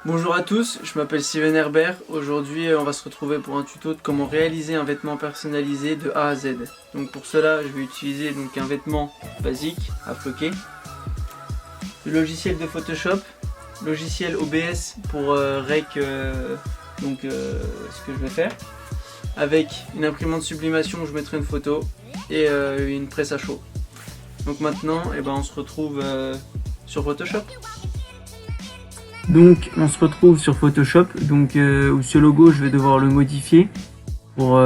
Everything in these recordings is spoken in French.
Bonjour à tous, je m'appelle Steven Herbert. Aujourd'hui, on va se retrouver pour un tuto de comment réaliser un vêtement personnalisé de A à Z. Donc pour cela, je vais utiliser un vêtement basique à floquer, le logiciel de Photoshop, logiciel OBS pour rec ce que je vais faire, avec une imprimante sublimation où je mettrai une photo et une presse à chaud. Donc maintenant, on se retrouve sur Photoshop. Donc on se retrouve sur Photoshop, où ce logo je vais devoir le modifier pour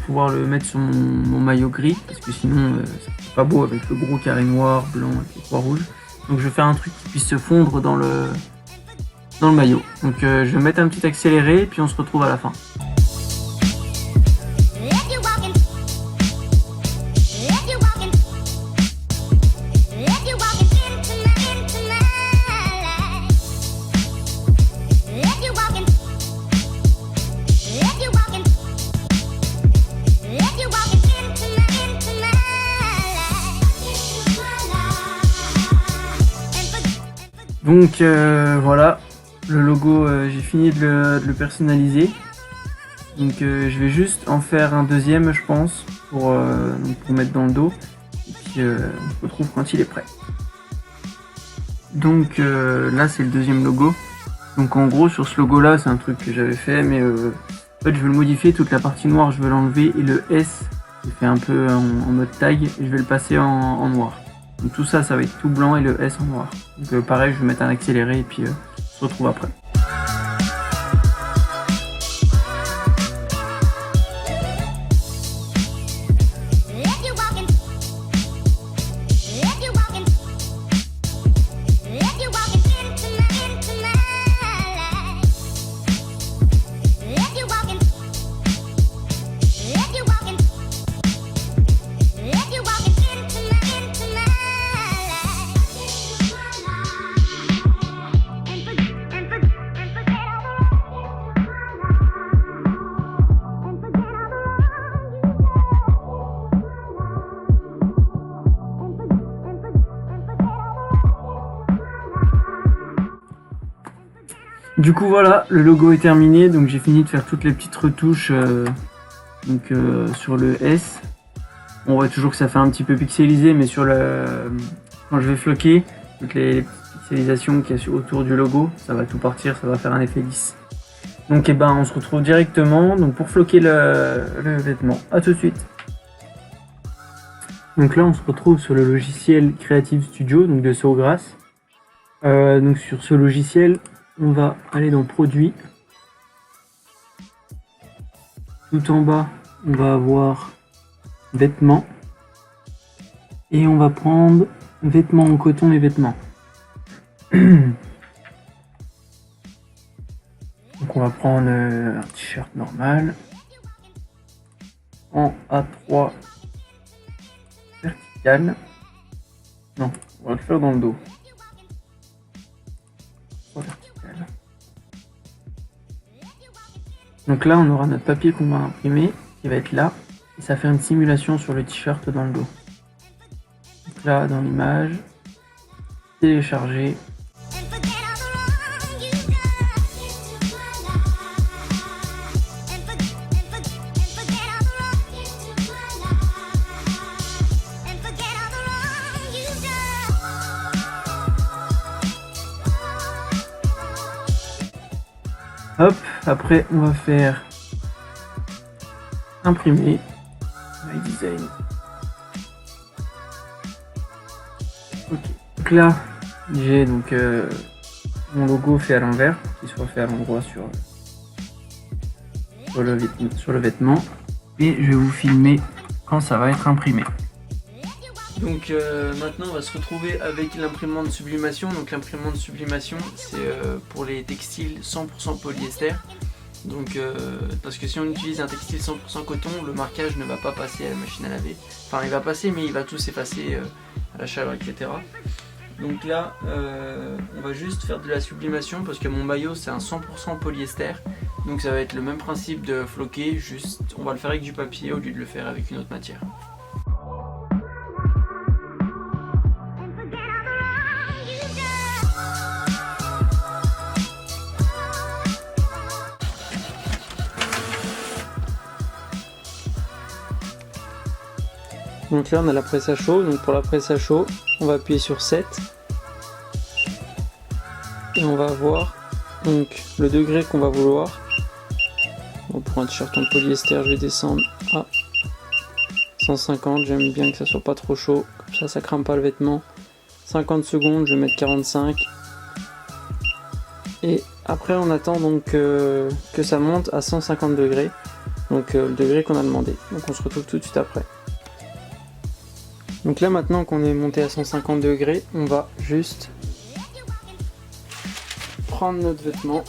pouvoir le mettre sur mon maillot gris, parce que sinon c'est pas beau avec le gros carré noir, blanc et les croix rouges. Donc je vais faire un truc qui puisse se fondre dans le maillot. Donc je vais mettre un petit accéléré et puis on se retrouve à la fin. Donc voilà, le logo, j'ai fini de le personnaliser. Donc je vais juste en faire un deuxième, je pense, pour mettre dans le dos. Et puis on se retrouve quand il est prêt. Donc là c'est le deuxième logo. Donc en gros sur ce logo là c'est un truc que j'avais fait, mais en fait je veux le modifier, toute la partie noire je veux l'enlever et le S qui fait un peu en mode tag, je vais le passer en noir. Donc tout ça, ça va être tout blanc et le S en noir. Donc pareil, je vais mettre un accéléré et puis on se retrouve après. Du coup voilà, le logo est terminé, donc j'ai fini de faire toutes les petites retouches sur le S. On voit toujours que ça fait un petit peu pixelisé, mais quand je vais floquer, toutes les pixelisations qu'il y a autour du logo, ça va tout partir, ça va faire un effet lisse. Donc on se retrouve directement pour floquer le vêtement. A tout de suite. Donc là on se retrouve sur le logiciel Creative Studio, de Sawgrass. Sur ce logiciel, on va aller dans Produits. Tout en bas, on va avoir Vêtements. Et on va prendre Vêtements en coton et vêtements. Donc on va prendre un t-shirt normal en A3 vertical. Non, on va le faire dans le dos. Donc là on aura notre papier qu'on va imprimer qui va être là et ça fait une simulation sur le t-shirt dans le dos. Donc là dans l'image, télécharger. Hop, après on va faire imprimer, My Design. Ok, donc là j'ai mon logo fait à l'envers, qui soit fait à l'endroit sur le vêtement, et je vais vous filmer quand ça va être imprimé. Donc maintenant on va se retrouver avec l'imprimante sublimation. Donc l'imprimante sublimation c'est pour les textiles 100% polyester. Donc parce que si on utilise un textile 100% coton, le marquage ne va pas passer à la machine à laver. Enfin il va passer mais il va tout s'effacer à la chaleur, etc. Donc là on va juste faire de la sublimation parce que mon maillot c'est un 100% polyester. Donc ça va être le même principe de floquer, juste on va le faire avec du papier au lieu de le faire avec une autre matière. Donc là on a la presse à chaud, donc pour la presse à chaud, on va appuyer sur 7. Et on va voir donc le degré qu'on va vouloir. Bon, pour un t-shirt en polyester, je vais descendre à 150, j'aime bien que ça soit pas trop chaud, comme ça crame pas le vêtement. 50 secondes, je vais mettre 45. Et après on attend donc que ça monte à 150 degrés, donc le degré qu'on a demandé. Donc on se retrouve tout de suite après. Donc là maintenant qu'on est monté à 150 degrés, on va juste prendre notre vêtement.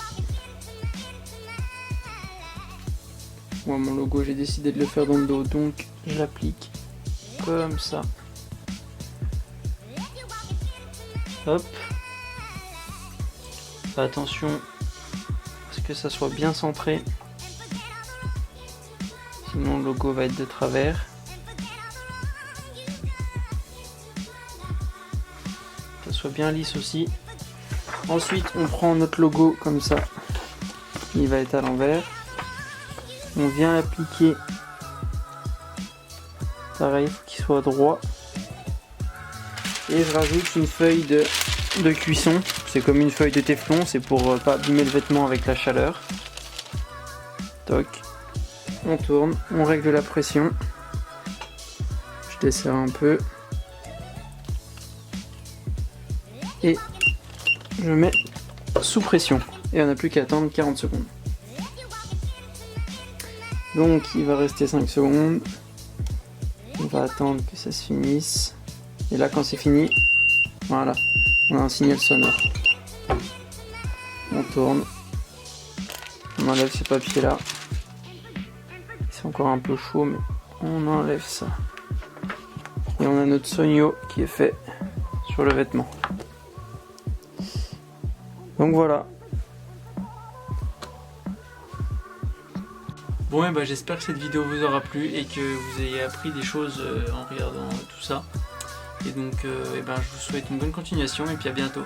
Moi mon logo j'ai décidé de le faire dans le dos, donc je l'applique comme ça. Hop. Fais attention à ce que ça soit bien centré, sinon le logo va être de travers. Que ça soit bien lisse aussi. Ensuite on prend notre logo comme ça, il va être à l'envers. On vient appliquer, pareil, il faut qu'il soit droit. Et je rajoute une feuille de cuisson, c'est comme une feuille de téflon, c'est pour pas abîmer le vêtement avec la chaleur. Toc, on tourne, on règle la pression. Je desserre un peu. Et je mets sous pression. Et on n'a plus qu'à attendre 40 secondes. Donc il va rester 5 secondes. On va attendre que ça se finisse. Et là quand c'est fini, voilà, on a un signal sonore. On tourne. On enlève ces papiers là. C'est encore un peu chaud mais on enlève ça. Et on a notre sogno qui est fait sur le vêtement. Donc voilà. Bon et bah j'espère que cette vidéo vous aura plu et que vous ayez appris des choses en regardant tout ça. Et donc je vous souhaite une bonne continuation et puis à bientôt.